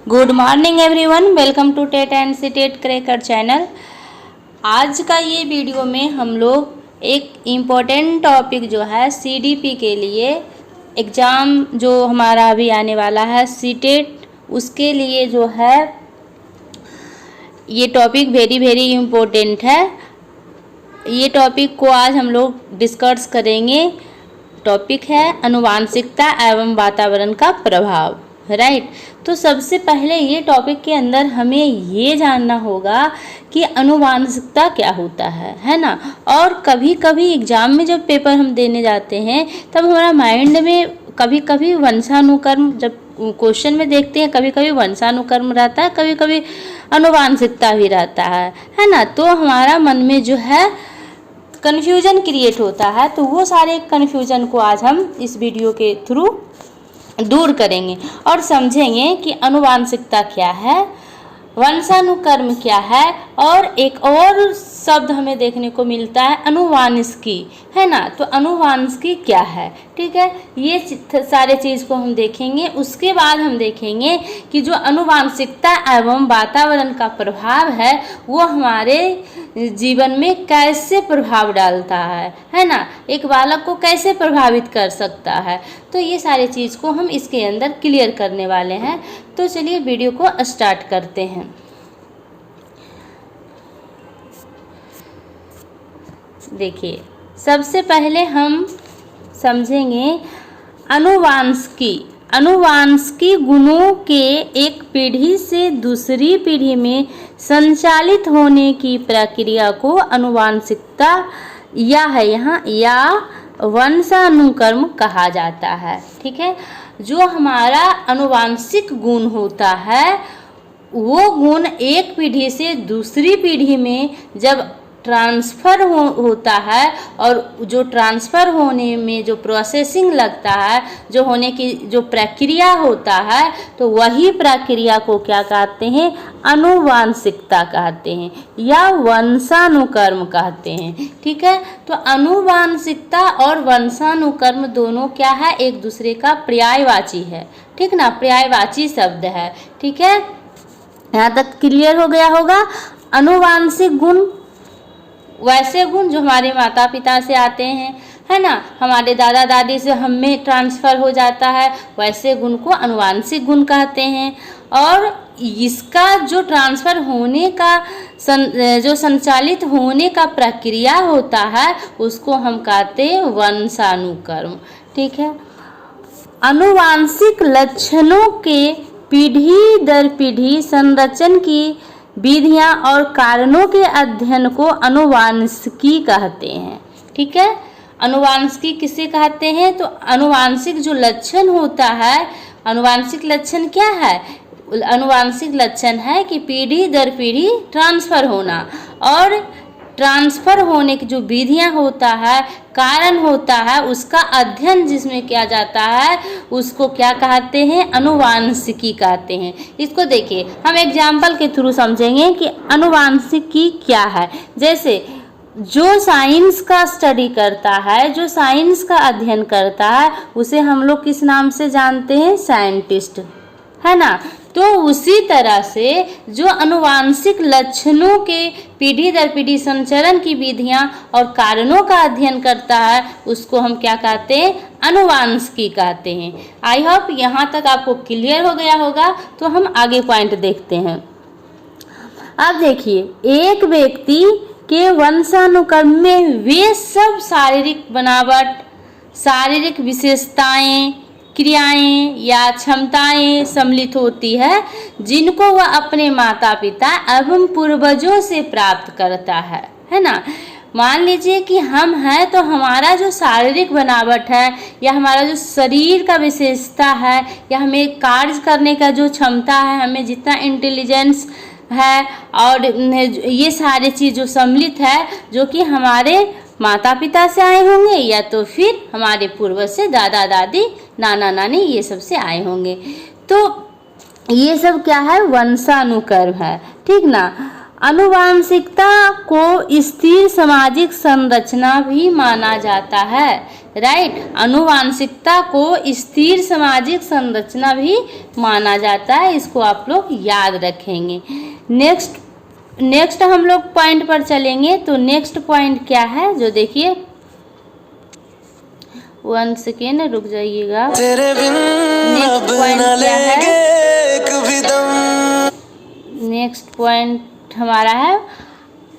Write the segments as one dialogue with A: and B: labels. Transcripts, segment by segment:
A: Good morning everyone, welcome to TET and C TET cracker channel. आज का ये video में हम लोग एक इम्पोर्टेंट टॉपिक जो है सीडीपी के लिए एग्ज़ाम जो हमारा अभी आने वाला है सी टेट, उसके लिए जो है ये टॉपिक वेरी इम्पोर्टेंट है। ये टॉपिक को आज हम लोग डिस्कस करेंगे। टॉपिक है आनुवांशिकता एवं वातावरण का प्रभाव, राइट। तो सबसे पहले ये टॉपिक के अंदर हमें ये जानना होगा कि आनुवांशिकता क्या होता है ना। और कभी कभी एग्ज़ाम में जब पेपर हम देने जाते हैं तब हमारा माइंड में कभी कभी वंशानुक्रम, जब क्वेश्चन में देखते हैं कभी कभी वंशानुक्रम रहता है, कभी कभी आनुवांशिकता भी रहता है ना। तो हमारा मन में जो है कन्फ्यूजन क्रिएट होता है। तो वो सारे कन्फ्यूजन को आज हम इस वीडियो के थ्रू दूर करेंगे और समझेंगे कि आनुवांशिकता क्या है, वंशानुक्रम क्या है, और एक और शब्द हमें देखने को मिलता है आनुवांशिकी, है ना। तो आनुवांशिकी क्या है, ठीक है। ये सारे चीज़ को हम देखेंगे। उसके बाद हम देखेंगे कि जो आनुवांशिकता एवं वातावरण का प्रभाव है वो हमारे जीवन में कैसे प्रभाव डालता है ना। एक बालक को कैसे प्रभावित कर सकता है। तो ये सारी चीज़ को हम इसके अंदर क्लियर करने वाले हैं। तो चलिए वीडियो को स्टार्ट करते हैं। देखिए, सबसे पहले हम समझेंगे आनुवांशिकी गुणों के एक पीढ़ी से दूसरी पीढ़ी में संचालित होने की प्रक्रिया को आनुवांशिकता या वंशानुक्रम कहा जाता है, ठीक है। जो हमारा आनुवांशिक गुण होता है वो गुण एक पीढ़ी से दूसरी पीढ़ी में जब ट्रांसफ़र होता है, और जो ट्रांसफ़र होने में जो प्रोसेसिंग लगता है, जो होने की जो प्रक्रिया होता है, तो वही प्रक्रिया को क्या कहते हैं, आनुवांशिकता कहते हैं या वंशानुक्रम कहते हैं, ठीक है। तो आनुवांशिकता और वंशानुक्रम दोनों क्या है, एक दूसरे का पर्यायवाची है, ठीक ना, पर्यायवाची शब्द है, ठीक है। यहाँ तक क्लियर हो गया होगा। आनुवांशिक गुण वैसे गुण जो हमारे माता पिता से आते हैं, है ना, हमारे दादा दादी से हमें ट्रांसफ़र हो जाता है, वैसे गुण को आनुवांशिक गुण कहते हैं। और इसका जो ट्रांसफ़र होने का जो संचालित होने का प्रक्रिया होता है उसको हम कहते हैं वंशानुक्रम, ठीक है। आनुवांशिक लक्षणों के पीढ़ी दर पीढ़ी संरचन की विधियां और कारणों के अध्ययन को आनुवांशिकी कहते हैं, ठीक है। आनुवांशिकी किसे कहते हैं, तो आनुवांशिक जो लक्षण होता है, आनुवांशिक लक्षण क्या है, आनुवांशिक लक्षण है कि पीढ़ी दर पीढ़ी ट्रांसफ़र होना, और ट्रांसफ़र होने की जो विधियां होता है, कारण होता है, उसका अध्ययन जिसमें किया जाता है उसको क्या कहते हैं, आनुवांशिकी कहते हैं। इसको देखिए, हम एग्जाम्पल के थ्रू समझेंगे कि आनुवांशिकी क्या है। जैसे जो साइंस का स्टडी करता है, जो साइंस का अध्ययन करता है, उसे हम लोग किस नाम से जानते हैं, साइंटिस्ट, है ना। तो उसी तरह से जो आनुवांशिक लक्षणों के पीढ़ी दर पीढ़ी संचरण की विधियां और कारणों का अध्ययन करता है उसको हम क्या कहते हैं, आनुवांशिकी कहते हैं। आई होप यहाँ तक आपको क्लियर हो गया होगा। तो हम आगे पॉइंट देखते हैं। अब देखिए, एक व्यक्ति के वंशानुक्रम में वे सब शारीरिक बनावट, शारीरिक विशेषताएं, क्रियाएं या क्षमताएं सम्मिलित होती है जिनको वह अपने माता पिता एवं पूर्वजों से प्राप्त करता है ना। मान लीजिए कि हम हैं, तो हमारा जो शारीरिक बनावट है या हमारा जो शरीर का विशेषता है या हमें कार्य करने का जो क्षमता है, हमें जितना इंटेलिजेंस है, और ये सारी चीज़ जो सम्मिलित है, जो कि हमारे माता पिता से आए होंगे या तो फिर हमारे पूर्वज से, दादा दादी, नाना नानी, ये सब से आए होंगे। तो ये सब क्या है, वंशानुक्रम है, ठीक ना। आनुवांशिकता को स्थिर सामाजिक संरचना भी माना जाता है। राइट। आनुवांशिकता को स्थिर सामाजिक संरचना भी माना जाता है, इसको आप लोग याद रखेंगे। नेक्स्ट हम लोग पॉइंट पर चलेंगे। तो नेक्स्ट पॉइंट क्या है, जो देखिए 1 सेकेंड रुक जाइएगा। नेक्स्ट पॉइंट क्या है, नेक्स्ट पॉइंट हमारा है,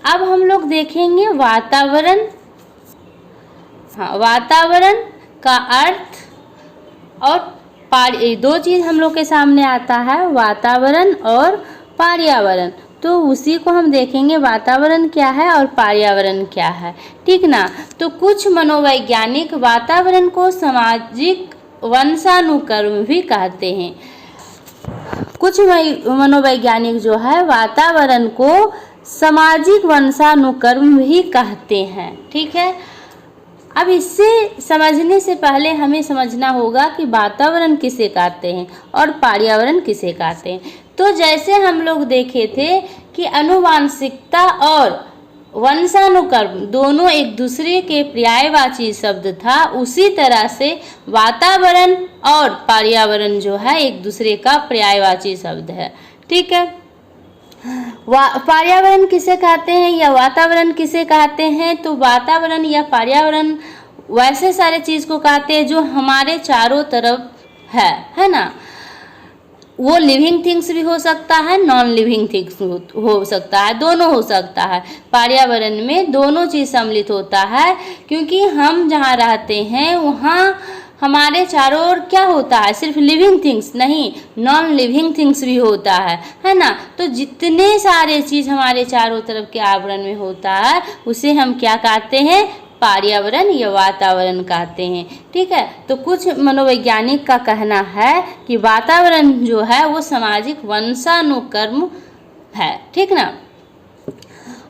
A: अब हम लोग देखेंगे वातावरण। हाँ, वातावरण का अर्थ और दो चीज हम लोग के सामने आता है, वातावरण और पर्यावरण। तो उसी को हम देखेंगे, वातावरण क्या है और पर्यावरण क्या है, ठीक ना। तो कुछ मनोवैज्ञानिक वातावरण को सामाजिक वंशानुक्रम भी कहते हैं। कुछ मनोवैज्ञानिक जो है वातावरण को सामाजिक वंशानुक्रम भी कहते हैं, ठीक है। अब इससे समझने से पहले हमें समझना होगा कि वातावरण किसे कहते हैं और पर्यावरण किसे कहते हैं। तो जैसे हम लोग देखे थे कि आनुवांशिकता और वंशानुक्रम दोनों एक दूसरे के पर्यायवाची शब्द था, उसी तरह से वातावरण और पर्यावरण जो है एक दूसरे का पर्यायवाची शब्द है, ठीक है। पर्यावरण किसे कहते हैं या वातावरण किसे कहते हैं, तो वातावरण या पर्यावरण वैसे सारे चीज को कहते हैं जो हमारे चारों तरफ है ना। वो लिविंग थिंग्स भी हो सकता है, नॉन लिविंग थिंग्स हो सकता है, दोनों हो सकता है। पर्यावरण में दोनों चीज सम्मिलित होता है, क्योंकि हम जहाँ रहते हैं वहाँ हमारे चारों ओर क्या होता है, सिर्फ लिविंग थिंग्स नहीं, नॉन लिविंग थिंग्स भी होता है ना। तो जितने सारे चीज हमारे चारों तरफ के आवरण में होता है उसे हम क्या कहते हैं, पर्यावरण या वातावरण कहते हैं, ठीक है। तो कुछ मनोवैज्ञानिक का कहना है कि वातावरण जो है वो सामाजिक वंशानुक्रम है, ठीक ना।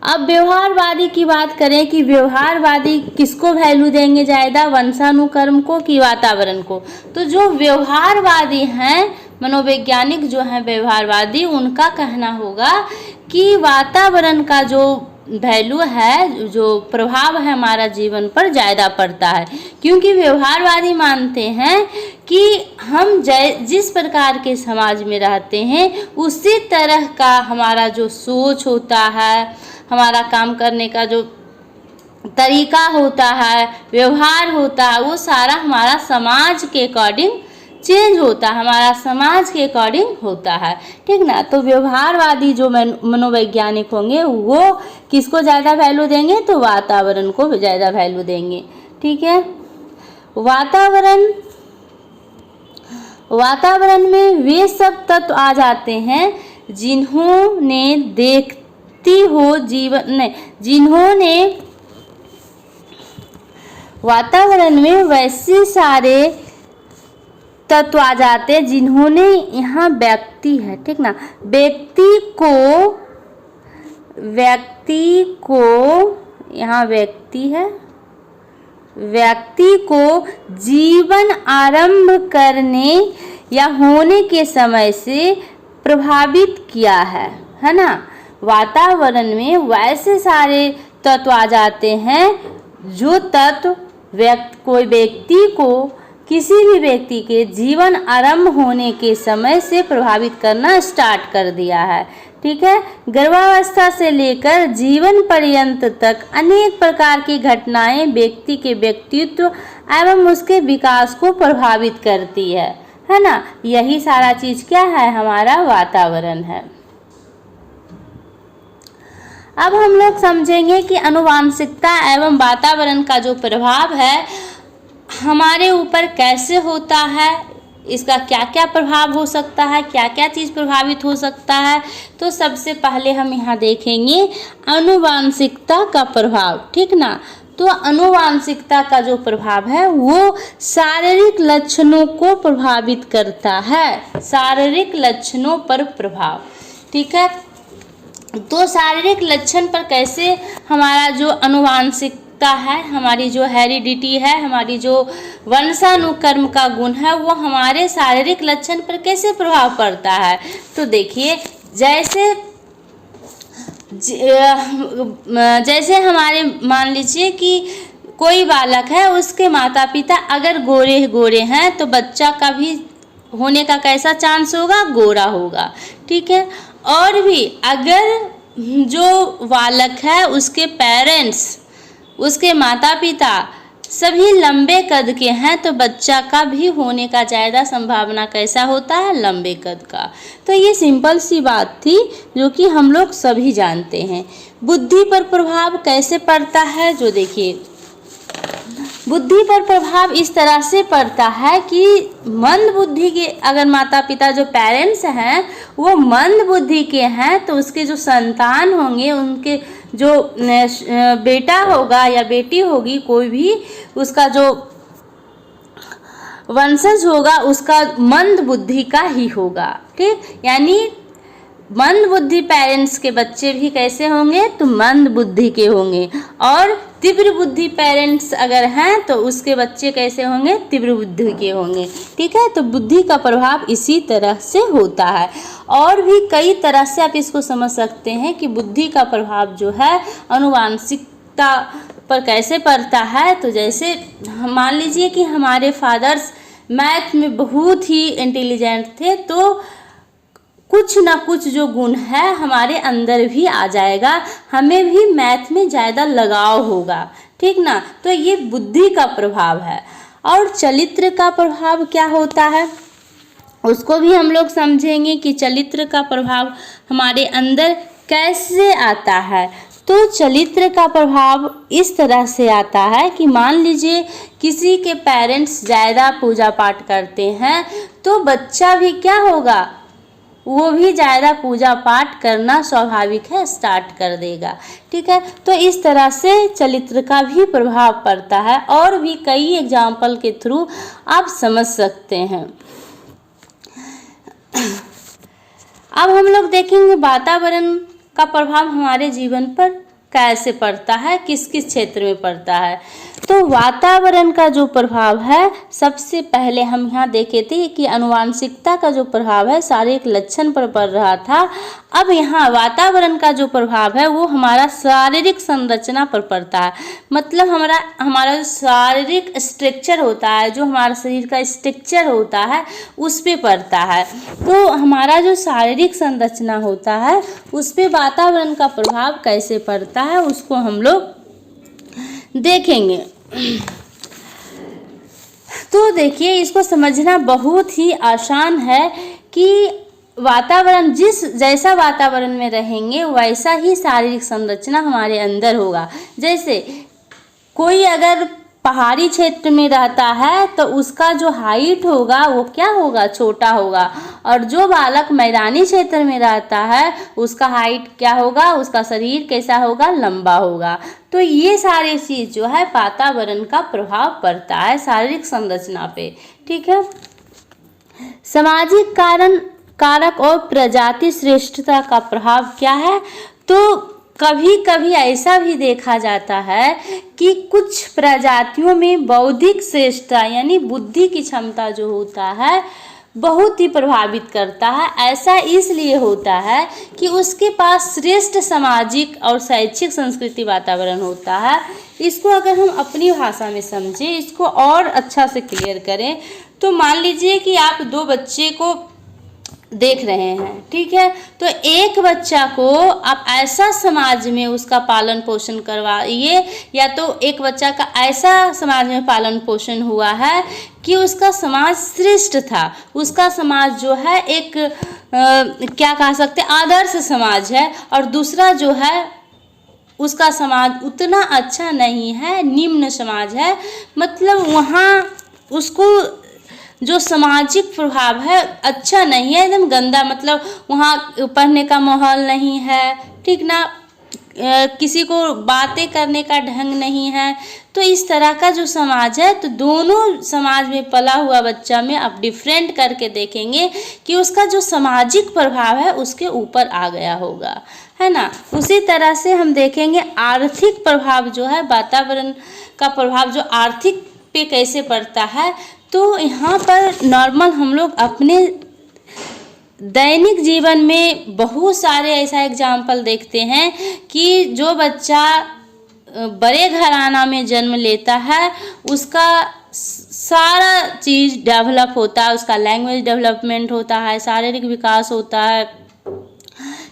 A: अब व्यवहारवादी की बात करें कि व्यवहारवादी किसको वैल्यू देंगे ज़्यादा, वंशानुक्रम को कि वातावरण को। तो जो व्यवहारवादी हैं, मनोवैज्ञानिक जो हैं व्यवहारवादी, उनका कहना होगा कि वातावरण का जो वैल्यू है, जो प्रभाव है हमारा जीवन पर ज़्यादा पड़ता है, क्योंकि व्यवहारवादी मानते हैं कि हम जिस प्रकार के समाज में रहते हैं उसी तरह का हमारा जो सोच होता है, हमारा काम करने का जो तरीका होता है, व्यवहार होता है, वो सारा हमारा समाज के अकॉर्डिंग चेंज होता है, हमारा समाज के अकॉर्डिंग होता है, ठीक ना। तो व्यवहारवादी जो मनोवैज्ञानिक होंगे वो किसको ज़्यादा वैल्यू देंगे, तो वातावरण को ज़्यादा वैल्यू देंगे, ठीक है। वातावरण में वे सब तत्व आ जाते हैं जिन्होंने वातावरण में वैसे सारे तत्व आ जाते हैं जिन्होंने, यहाँ व्यक्ति है, ठीक ना, व्यक्ति को यहाँ व्यक्ति है, व्यक्ति को जीवन आरंभ करने या होने के समय से प्रभावित किया है ना। वातावरण में वैसे सारे तत्व आ जाते हैं जो तत्व कोई व्यक्ति को, किसी भी व्यक्ति के जीवन आरंभ होने के समय से प्रभावित करना स्टार्ट कर दिया है, ठीक है। गर्भावस्था से लेकर जीवन पर्यंत तक अनेक प्रकार की घटनाएं व्यक्ति के व्यक्तित्व एवं उसके विकास को प्रभावित करती है ना। यही सारा चीज क्या है, हमारा वातावरण है। अब हम लोग समझेंगे कि आनुवांशिकता एवं वातावरण का जो प्रभाव है हमारे ऊपर कैसे होता है, इसका क्या क्या प्रभाव हो सकता है, क्या क्या चीज़ प्रभावित हो सकता है। तो सबसे पहले हम यहाँ देखेंगे आनुवांशिकता का प्रभाव, ठीक ना। तो आनुवांशिकता का जो प्रभाव है वो शारीरिक लक्षणों को प्रभावित करता है, शारीरिक लक्षणों पर प्रभाव, ठीक है। तो शारीरिक लक्षण पर कैसे हमारा जो आनुवांशिकता है, हमारी जो हेरिडिटी है, हमारी जो वंशानुक्रम का गुण है, वो हमारे शारीरिक लक्षण पर कैसे प्रभाव पड़ता है। तो देखिए, जैसे हमारे मान लीजिए कि कोई बालक है उसके माता पिता अगर गोरे गोरे हैं तो बच्चा का भी होने का कैसा चांस होगा, गोरा होगा। ठीक है। और भी अगर जो बालक है उसके पेरेंट्स, उसके माता पिता सभी लंबे कद के हैं तो बच्चा का भी होने का ज़्यादा संभावना कैसा होता है, लंबे कद का। तो ये सिंपल सी बात थी जो कि हम लोग सभी जानते हैं। बुद्धि पर प्रभाव कैसे पड़ता है, जो देखिए बुद्धि पर प्रभाव इस तरह से पड़ता है कि मंद बुद्धि के अगर माता पिता जो पेरेंट्स हैं वो मंद बुद्धि के हैं तो उसके जो संतान होंगे, उनके जो बेटा होगा या बेटी होगी, कोई भी उसका जो वंशज होगा उसका मंद बुद्धि का ही होगा। ठीक, यानी मंद बुद्धि पेरेंट्स के बच्चे भी कैसे होंगे, तो मंद बुद्धि के होंगे। और तीव्र बुद्धि पेरेंट्स अगर हैं तो उसके बच्चे कैसे होंगे, तीव्र बुद्धि के होंगे। ठीक है। तो बुद्धि का प्रभाव इसी तरह से होता है। और भी कई तरह से आप इसको समझ सकते हैं कि बुद्धि का प्रभाव जो है आनुवांशिकता पर कैसे पड़ता है। तो जैसे मान लीजिए कि हमारे फादर्स मैथ में बहुत ही इंटेलिजेंट थे तो कुछ ना कुछ जो गुण है हमारे अंदर भी आ जाएगा, हमें भी मैथ में ज़्यादा लगाव होगा। ठीक ना। तो ये बुद्धि का प्रभाव है। और चरित्र का प्रभाव क्या होता है उसको भी हम लोग समझेंगे कि चरित्र का प्रभाव हमारे अंदर कैसे आता है। तो चरित्र का प्रभाव इस तरह से आता है कि मान लीजिए किसी के पेरेंट्स ज़्यादा पूजा पाठ करते हैं तो बच्चा भी क्या होगा, वो भी ज़्यादा पूजा पाठ करना स्वाभाविक है, स्टार्ट कर देगा। ठीक है। तो इस तरह से चरित्र का भी प्रभाव पड़ता है और भी कई एग्जाम्पल के थ्रू आप समझ सकते हैं। अब हम लोग देखेंगे वातावरण का प्रभाव हमारे जीवन पर कैसे पड़ता है, किस किस क्षेत्र में पड़ता है। तो वातावरण का जो प्रभाव है, सबसे पहले हम यहाँ देखे थे कि आनुवांशिकता का जो प्रभाव है शारीरिक लक्षण पर पड़ रहा था। अब यहाँ वातावरण का जो प्रभाव है वो हमारा शारीरिक संरचना पर पड़ता है। मतलब हमारा जो शारीरिक स्ट्रक्चर होता है, जो हमारा शरीर का स्ट्रक्चर होता है उस पे पड़ता है। तो हमारा जो शारीरिक संरचना होता है उस पे वातावरण का प्रभाव कैसे पड़ता है उसको हम लोग देखेंगे। तो देखिए इसको समझना बहुत ही आसान है कि वातावरण जैसा वातावरण में रहेंगे वैसा ही शारीरिक संरचना हमारे अंदर होगा। जैसे कोई अगर पहाड़ी क्षेत्र में रहता है तो उसका जो हाइट होगा वो क्या होगा, छोटा होगा। और जो बालक मैदानी क्षेत्र में रहता है उसका हाइट क्या होगा, उसका शरीर कैसा होगा, लंबा होगा। तो ये सारी चीज़ जो है वातावरण का प्रभाव पड़ता है शारीरिक संरचना पे। ठीक है। सामाजिक कारक और प्रजाति श्रेष्ठता का प्रभाव क्या है। तो कभी कभी ऐसा भी देखा जाता है कि कुछ प्रजातियों में बौद्धिक श्रेष्ठता यानी बुद्धि की क्षमता जो होता है बहुत ही प्रभावित करता है। ऐसा इसलिए होता है कि उसके पास श्रेष्ठ सामाजिक और शैक्षिक संस्कृति वातावरण होता है। इसको अगर हम अपनी भाषा में समझें, इसको और अच्छा से क्लियर करें, तो मान लीजिए कि आप दो बच्चे को देख रहे हैं। ठीक है। तो एक बच्चा को आप ऐसा समाज में उसका पालन पोषण करवाइए, या तो एक बच्चा का ऐसा समाज में पालन पोषण हुआ है कि उसका समाज श्रेष्ठ था, उसका समाज जो है एक क्या कह सकते हैं आदर्श समाज है, और दूसरा जो है उसका समाज उतना अच्छा नहीं है, निम्न समाज है। मतलब वहाँ उसको जो सामाजिक प्रभाव है अच्छा नहीं है, एकदम गंदा। मतलब वहाँ पढ़ने का माहौल नहीं है, ठीक ना, किसी को बातें करने का ढंग नहीं है। तो इस तरह का जो समाज है, तो दोनों समाज में पला हुआ बच्चा में आप डिफरेंट करके देखेंगे कि उसका जो सामाजिक प्रभाव है उसके ऊपर आ गया होगा, है ना। उसी तरह से हम देखेंगे आर्थिक प्रभाव जो है, वातावरण का प्रभाव जो आर्थिक पे कैसे पड़ता है। तो यहाँ पर नॉर्मल हम लोग अपने दैनिक जीवन में बहुत सारे ऐसा एग्जाम्पल देखते हैं कि जो बच्चा बड़े घराना में जन्म लेता है उसका सारा चीज़ डेवलप होता है, उसका लैंग्वेज डेवलपमेंट होता है, शारीरिक विकास होता है,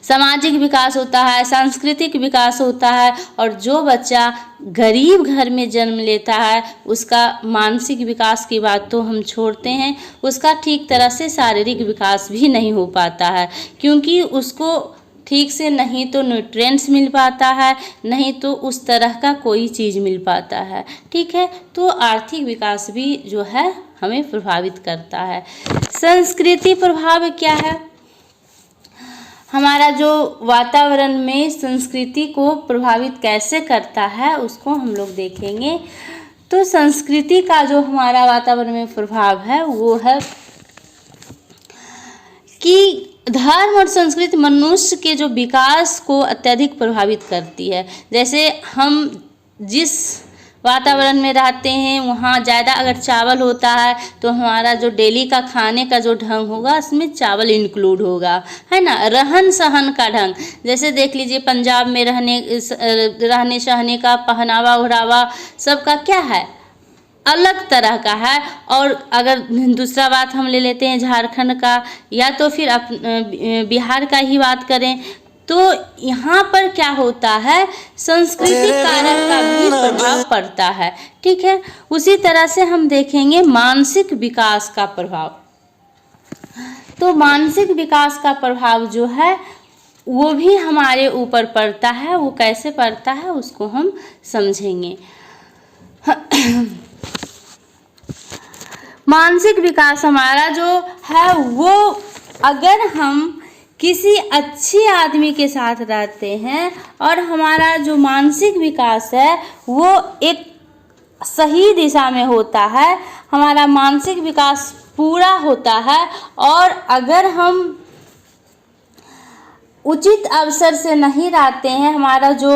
A: सामाजिक विकास होता है, सांस्कृतिक विकास होता है। और जो बच्चा गरीब घर में जन्म लेता है उसका मानसिक विकास की बात तो हम छोड़ते हैं, उसका ठीक तरह से शारीरिक विकास भी नहीं हो पाता है, क्योंकि उसको ठीक से नहीं तो न्यूट्रिएंट्स मिल पाता है, नहीं तो उस तरह का कोई चीज़ मिल पाता है। ठीक है, तो आर्थिक विकास भी जो है हमें प्रभावित करता है। संस्कृति प्रभाव क्या है? हमारा जो वातावरण में संस्कृति को प्रभावित कैसे करता है उसको हम लोग देखेंगे। तो संस्कृति का जो हमारा वातावरण में प्रभाव है वो है कि धर्म और संस्कृति मनुष्य के जो विकास को अत्यधिक प्रभावित करती है। जैसे हम जिस वातावरण में रहते हैं वहाँ ज़्यादा अगर चावल होता है तो हमारा जो डेली का खाने का जो ढंग होगा उसमें चावल इंक्लूड होगा, है ना। रहन सहन का ढंग, जैसे देख लीजिए पंजाब में रहने सहने का पहनावा ओढ़ावा सबका क्या है, अलग तरह का है। और अगर दूसरा बात हम ले लेते हैं झारखंड का या तो फिर बिहार का ही बात करें तो यहाँ पर क्या होता है, संस्कृति कारक का भी प्रभाव पड़ता है। ठीक है, उसी तरह से हम देखेंगे मानसिक विकास का प्रभाव। तो मानसिक विकास का प्रभाव जो है वो भी हमारे ऊपर पड़ता है। वो कैसे पड़ता है उसको हम समझेंगे। मानसिक विकास हमारा जो है वो अगर हम किसी अच्छे आदमी के साथ रहते हैं और हमारा जो मानसिक विकास है वो एक सही दिशा में होता है, हमारा मानसिक विकास पूरा होता है। और अगर हम उचित अवसर से नहीं रहते हैं, हमारा जो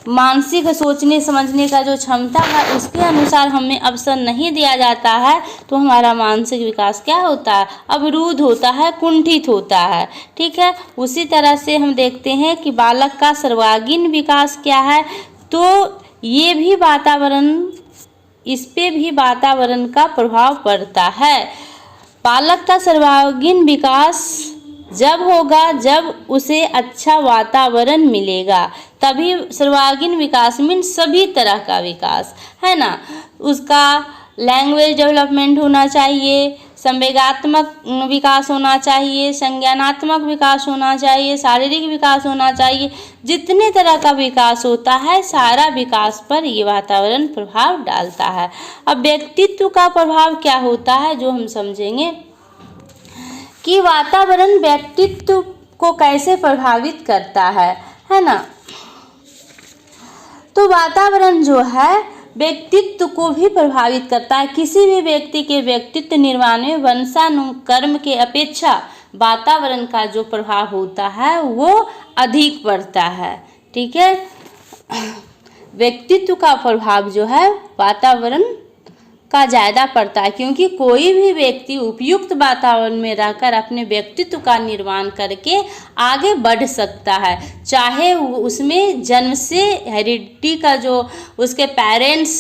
A: मानसिक सोचने समझने का जो क्षमता है उसके अनुसार हमें अवसर नहीं दिया जाता है तो हमारा मानसिक विकास क्या होता है, अवरुद्ध होता है, कुंठित होता है। ठीक है, उसी तरह से हम देखते हैं कि बालक का सर्वांगीण विकास क्या है। तो ये भी वातावरण, इस पे भी वातावरण का प्रभाव पड़ता है। बालक का सर्वांगीण विकास जब होगा जब उसे अच्छा वातावरण मिलेगा, तभी सर्वांगीण विकास मीन्स सभी तरह का विकास, है ना। उसका लैंग्वेज डेवलपमेंट होना चाहिए, संवेगात्मक विकास होना चाहिए, संज्ञानात्मक विकास होना चाहिए, शारीरिक विकास होना चाहिए। जितने तरह का विकास होता है सारा विकास पर ये वातावरण प्रभाव डालता है। अब व्यक्तित्व का प्रभाव क्या होता है जो हम समझेंगे कि वातावरण व्यक्तित्व को कैसे प्रभावित करता है ना। तो वातावरण जो है व्यक्तित्व को भी प्रभावित करता है। किसी भी व्यक्ति के व्यक्तित्व निर्माण में वंशानुक्रम के अपेक्षा वातावरण का जो प्रभाव होता है वो अधिक पड़ता है। ठीक है, व्यक्तित्व का प्रभाव जो है वातावरण का ज़्यादा पड़ता है, क्योंकि कोई भी व्यक्ति उपयुक्त वातावरण में रहकर अपने व्यक्तित्व का निर्माण करके आगे बढ़ सकता है। चाहे उसमें जन्म से हेरिडिटी का जो उसके पेरेंट्स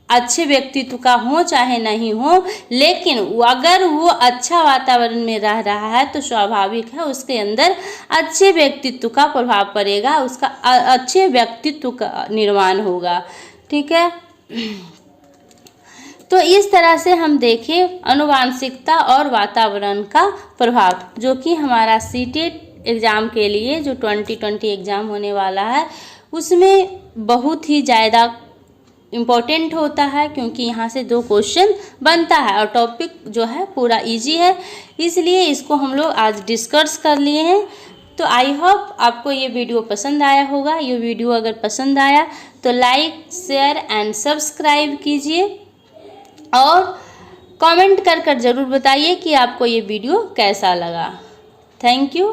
A: अच्छे व्यक्तित्व का हो चाहे नहीं हो, लेकिन अगर वो अच्छा वातावरण में रह रहा है तो स्वाभाविक है उसके अंदर अच्छे व्यक्तित्व का प्रभाव पड़ेगा, उसका अच्छे व्यक्तित्व का निर्माण होगा। ठीक है, तो इस तरह से हम देखें आनुवांशिकता और वातावरण का प्रभाव, जो कि हमारा सीटेट एग्ज़ाम के लिए जो 2020 एग्ज़ाम होने वाला है उसमें बहुत ही ज़्यादा इम्पोर्टेंट होता है, क्योंकि यहाँ से 2 क्वेश्चन बनता है और टॉपिक जो है पूरा इजी है, इसलिए इसको हम लोग आज डिस्कस कर लिए हैं। तो आई होप आपको ये वीडियो पसंद आया होगा। ये वीडियो अगर पसंद आया तो लाइक शेयर एंड सब्सक्राइब कीजिए और कमेंट कर ज़रूर बताइए कि आपको ये वीडियो कैसा लगा। Thank you.